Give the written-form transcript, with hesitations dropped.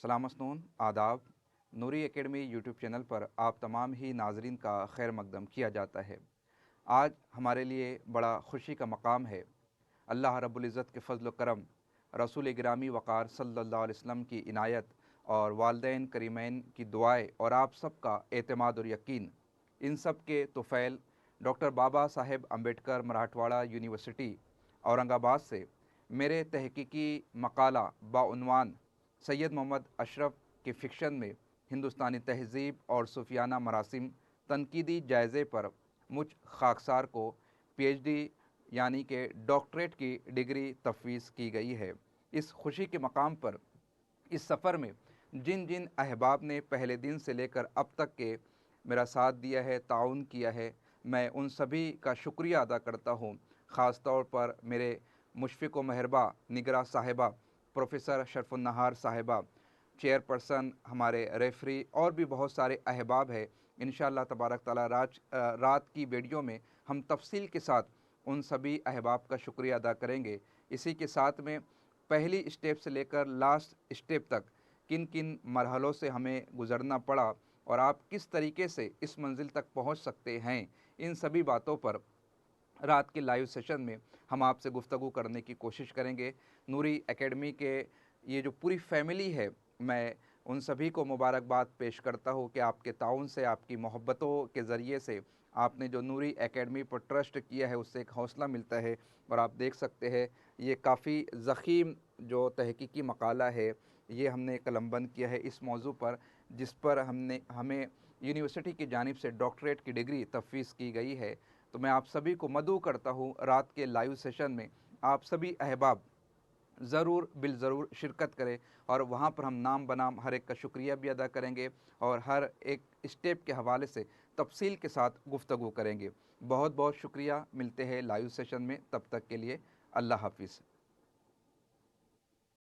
सलाम मसनून आदाब। नूरी academy YouTube channel पर आप तमाम ही नाजरीन का खैर मकदम किया जाता है। आज हमारे लिए बड़ा खुशी का मकाम है। अल्लाह रब्बुल इज़्ज़त के फ़ज़ल व करम, रसूल गिरामी वक़ार सल्लल्लाहु अलैहि वसल्लम की इनायत और वालिदैन करीमैन की दुआएं और आप सब का एतमाद और यकीन, इन सब के तुफ़ैल डॉक्टर बाबा साहेब अम्बेडकर मराठवाड़ा यूनिवर्सिटी औरंगाबाद से मेरे तहकीकी मकाला बाउनवान सैयद मोहम्मद अशरफ के फ़िक्शन में हिंदुस्तानी तहज़ीब और सूफियाना मरासिम तनकीदी जायज़े पर मुझ खाकसार को पीएचडी यानी कि डॉक्टरेट की डिग्री तफवीज़ की गई है। इस खुशी के मकाम पर इस सफ़र में जिन जिन अहबाब ने पहले दिन से लेकर अब तक के मेरा साथ दिया है, ताउन किया है, मैं उन सभी का शुक्रिया अदा करता हूँ। ख़ास तौर पर मेरे मुशफ़िक़ व मेहरबा निगरा साहिबा प्रोफ़ेसर शरफ़ुन्नहार साहिबा, चेयरपर्सन हमारे रेफ़री और भी बहुत सारे अहबाब हैं। इंशाअल्लाह तबारक ताला रात की वीडियो में हम तफ़सील के साथ उन सभी अहबाब का शुक्रिया अदा करेंगे। इसी के साथ में पहली स्टेप से लेकर लास्ट स्टेप तक किन किन मरहलों से हमें गुज़रना पड़ा और आप किस तरीके से इस मंज़िल तक पहुँच सकते हैं, इन सभी बातों पर रात के लाइव सेशन में हम आपसे गुफ्तगू करने की कोशिश करेंगे। नूरी एकेडमी के ये जो पूरी फैमिली है, मैं उन सभी को मुबारकबाद पेश करता हूँ कि आपके ताउन से, आपकी मोहब्बतों के ज़रिए से आपने जो नूरी एकेडमी पर ट्रस्ट किया है, उससे एक हौसला मिलता है। और आप देख सकते हैं ये काफ़ी ज़ख़ीम जो तहकीकी मकाला है, ये हमने कलमबंद किया है इस मौजू पर, जिस पर हमें यूनिवर्सिटी की जानिब से डॉक्टरेट की डिग्री तफ़वीज़ की गई है। तो मैं आप सभी को मदऊ करता हूँ रात के लाइव सेशन में आप सभी अहबाब ज़रूर बिल ज़रूर शिरकत करें और वहाँ पर हम नाम बनाम हर एक का शुक्रिया भी अदा करेंगे और हर एक स्टेप के हवाले से तफसील के साथ गुफ्तगू करेंगे। बहुत बहुत शुक्रिया। मिलते हैं लाइव सेशन में, तब तक के लिए अल्लाह हाफ़िज़।